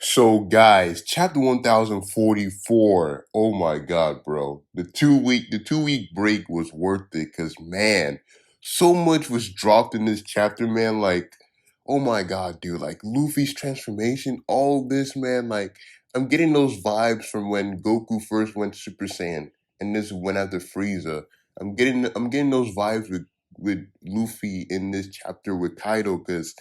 So guys, chapter 1044. Oh my god, bro. The 2 week break was worth it cuz man, so much was dropped in this chapter, man. Like, oh my god, dude. Like Luffy's transformation, all this, man. Like, I'm getting those vibes from when Goku first went Super Saiyan and this went after Frieza. I'm getting those vibes with Luffy in this chapter with Kaido cuz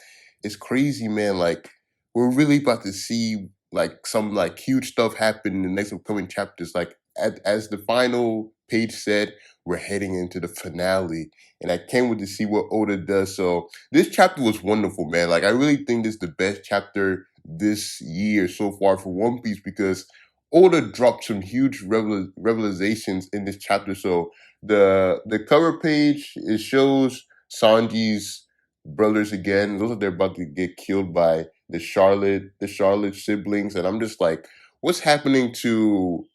it's crazy, man. Like we're really about to see like some like huge stuff happen in the next upcoming chapters. Like as the final page said, we're heading into the finale, and I can't wait to see what Oda does. So this chapter was wonderful, man. Like I really think this is the best chapter this year so far for One Piece because Oda dropped some huge revelations in this chapter. So the cover page it shows Sanji's brothers again. Those are they're about to get killed by the Charlotte siblings, and I'm just like, what's happening to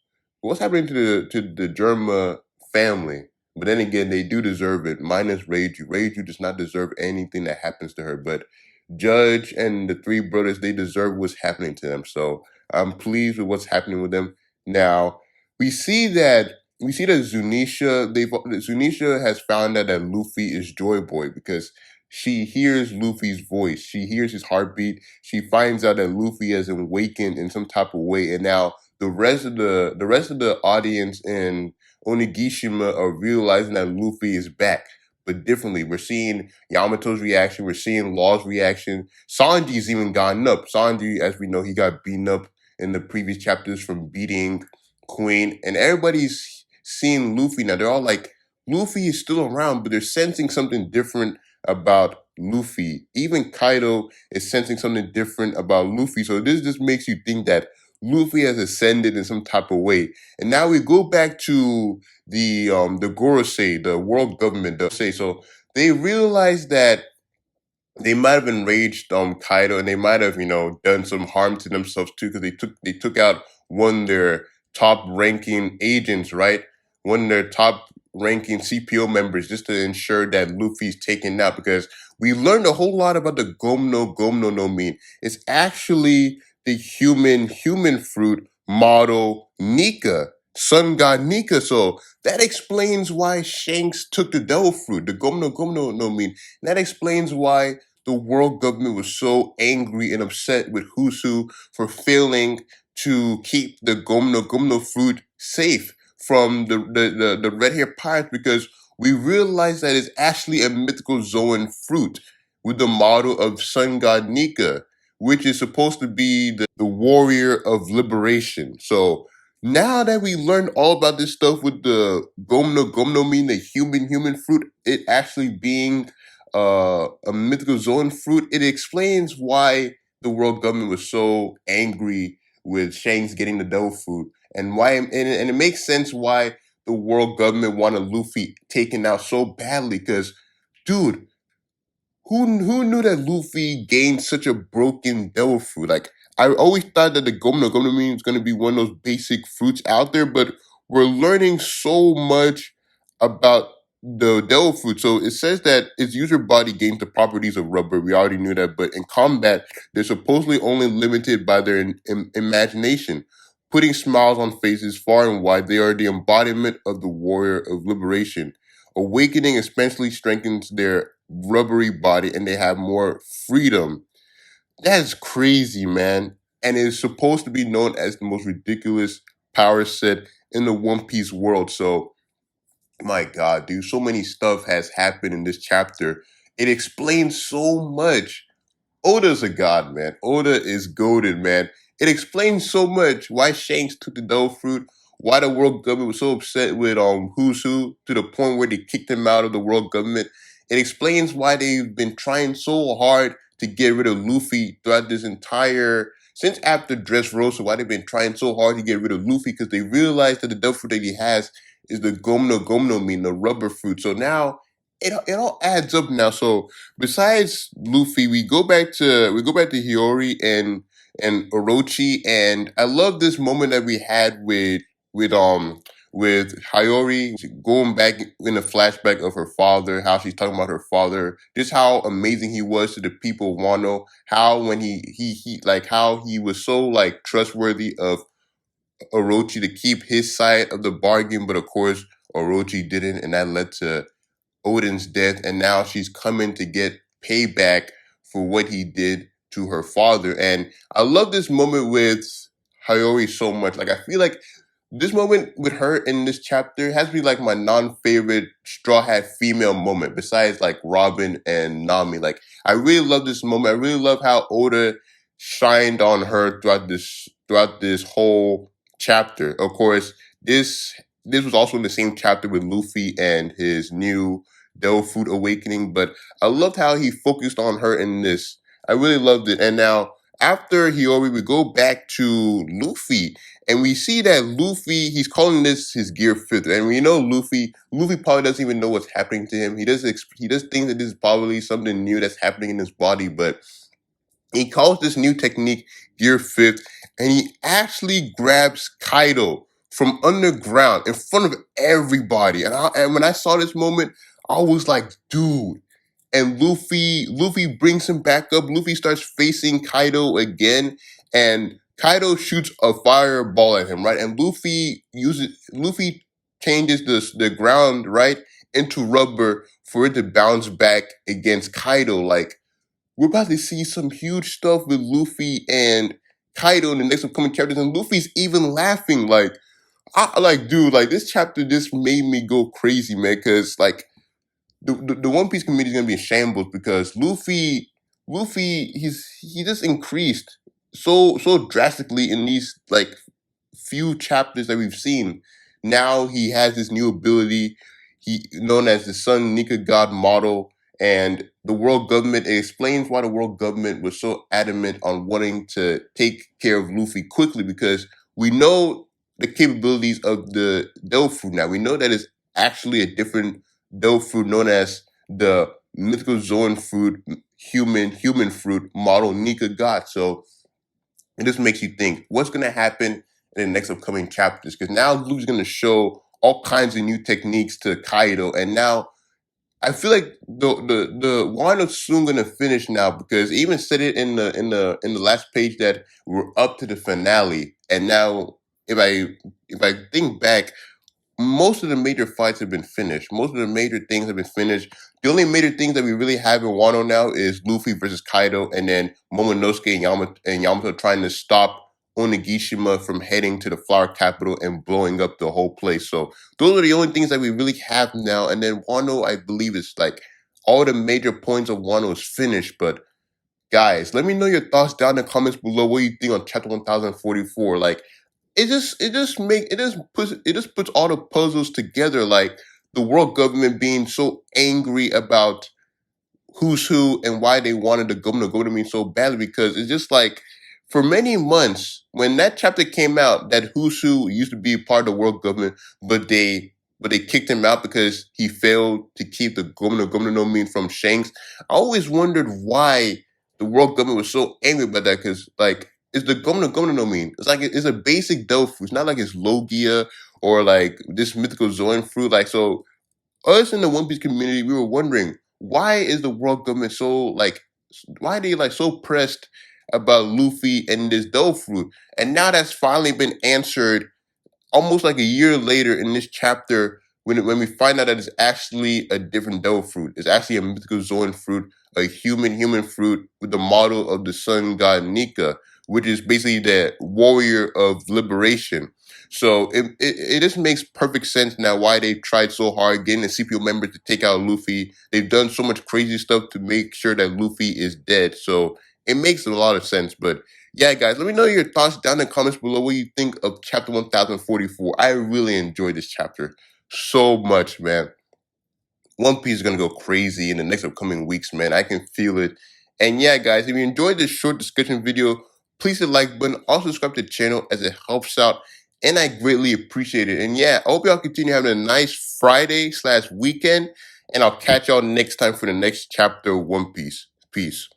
the Germa family? But then again, they do deserve it. Minus Reiju. Reiju does not deserve anything that happens to her, but Judge and the three brothers they deserve what's happening to them. So I'm pleased with what's happening with them. Now we see that Zunisha has found out that Luffy is Joy Boy because she hears Luffy's voice. She hears his heartbeat. She finds out that Luffy has awakened in some type of way, and now the rest of the audience in Onigashima are realizing that Luffy is back, but differently. We're seeing Yamato's reaction. We're seeing Law's reaction. Sanji's even gotten up. Sanji, as we know, he got beaten up in the previous chapters from beating Queen, and everybody's seeing Luffy now. They're all like, Luffy is still around, but they're sensing something different about Luffy. Even Kaido is sensing something different about Luffy. So this just makes you think that Luffy has ascended in some type of way. And now we go back to the Gorosei, the world government, the say. So they realize that they might have enraged Kaido and they might have, done some harm to themselves too, because they took out one of their top ranking agents, right? One of their top ranking CPO members just to ensure that Luffy's taken out because we learned a whole lot about the Gomno no mean. It's actually the human fruit model Nika, sun god Nika. So that explains why Shanks took the devil fruit, the Gomno no mean. That explains why the world government was so angry and upset with Husu for failing to keep the Gomno fruit safe from the red hair pirates because we realized that it's actually a mythical Zoan fruit with the model of sun god Nika, which is supposed to be the warrior of liberation. So now that we learned all about this stuff with the Gomno mean the human fruit, it actually being a mythical zone fruit, it explains why the world government was so angry with Shanks getting the devil fruit, and and it makes sense why the world government wanted Luffy taken out so badly. Because, dude, who knew that Luffy gained such a broken devil fruit? Like I always thought that the Gomno mean was going to be one of those basic fruits out there, but we're learning so much about the devil fruit. So it says that its user body gains the properties of rubber. We already knew that, but in combat, they're supposedly only limited by their imagination, putting smiles on faces far and wide. They are the embodiment of the warrior of liberation. Awakening especially strengthens their rubbery body and they have more freedom. That's crazy, man. And it's supposed to be known as the most ridiculous power set in the One Piece world. So, my God, dude, so many stuff has happened in this chapter. It explains so much. Oda's a god, man. Oda is goaded, man. It explains so much why Shanks took the devil fruit, why the world government was so upset with Who's Who to the point where they kicked him out of the world government. It explains why they've been trying so hard to get rid of Luffy throughout this entire since after Dressrosa, why they've been trying so hard to get rid of Luffy because they realized that the devil fruit that he has is the Gomno mean, the rubber fruit. So now it all adds up now. So besides Luffy, we go back to Hiyori and Orochi, and I love this moment that we had with with Hayori going back in a flashback of her father, how she's talking about her father, just how amazing he was to the people of Wano, how when he like how he was so like trustworthy of Orochi to keep his side of the bargain, but of course Orochi didn't, and that led to Odin's death, and now she's coming to get payback for what he did to her father. And I love this moment with Hayori so much. Like I feel like this moment with her in this chapter has to be like my non-favorite Straw Hat female moment, besides like Robin and Nami. Like I really love this moment. I really love how Oda shined on her throughout this whole chapter. Of course, this was also in the same chapter with Luffy and his new Devil Fruit awakening, but I loved how he focused on her in this. I really loved it. And now after Hiyori, we go back to Luffy, and we see that Luffy, he's calling this his gear fifth, and we know Luffy probably doesn't even know what's happening to him. He does think that this is probably something new that's happening in his body, but he calls this new technique gear fifth, and he actually grabs Kaido from underground in front of everybody. And when I saw this moment, I was like, dude. And Luffy brings him back up. Luffy starts facing Kaido again, and Kaido shoots a fireball at him, right? And Luffy changes the ground, right, into rubber for it to bounce back against Kaido. Like we're about to see some huge stuff with Luffy and Kaido in the next upcoming chapters, and Luffy's even laughing. Like, dude, like this chapter just made me go crazy, man. Because like the One Piece community is gonna be in shambles because Luffy, he just increased so drastically in these like few chapters that we've seen. Now he has this new ability, he known as the Sun Nika God model, and the world government. It explains why the world government was so adamant on wanting to take care of Luffy quickly because we know the capabilities of the Delphi now. We know that it's actually a different Delphi known as the mythical Zoan fruit, human fruit model Nika God. So it just makes you think what's going to happen in the next upcoming chapters because now Luke's going to show all kinds of new techniques to Kaido, and now I feel like the Wano's soon going to finish now because he even said it in the last page that we're up to the finale, and now if I think back, most of the major fights have been finished. Most of the major things have been finished. The only major things that we really have in Wano now is Luffy versus Kaido, and then Momonosuke and Yamato trying to stop Onigashima from heading to the Flower Capital and blowing up the whole place. So those are the only things that we really have now. And then Wano, I believe, is like all the major points of Wano is finished. But guys, let me know your thoughts down in the comments below. What you think on chapter 1044? Like it just puts all the puzzles together, like the world government being so angry about who's who and why they wanted the government to go to me so badly because it's just like for many months when that chapter came out that who's who used to be part of the world government, but they kicked him out because he failed to keep the governor no mean from Shanks. I always wondered why the world government was so angry about that because like it's the governor no mean. It's like it's a basic dough fruit. It's not like it's Logia or like this mythical Zoan fruit. Like so us in the One Piece community, we were wondering why is the world government so like why are they like so pressed about Luffy and this dough fruit? And now that's finally been answered almost like a year later in this chapter when we find out that it's actually a different devil fruit. It's actually a mythical Zoan fruit, a human fruit with the model of the sun god Nika, which is basically the warrior of liberation. So it just makes perfect sense now why they tried so hard getting the CPO members to take out Luffy. They've done so much crazy stuff to make sure that Luffy is dead. So it makes a lot of sense. But yeah, guys, let me know your thoughts down in the comments below. What you think of chapter 1044. I really enjoyed this chapter so much, man. One Piece is gonna go crazy in the next upcoming weeks, man. I can feel it. And yeah, guys, if you enjoyed this short discussion video, please hit the like button. Also subscribe to the channel as it helps out. And I greatly appreciate it. And yeah, I hope y'all continue having a nice Friday/weekend. And I'll catch y'all next time for the next chapter of One Piece. Peace.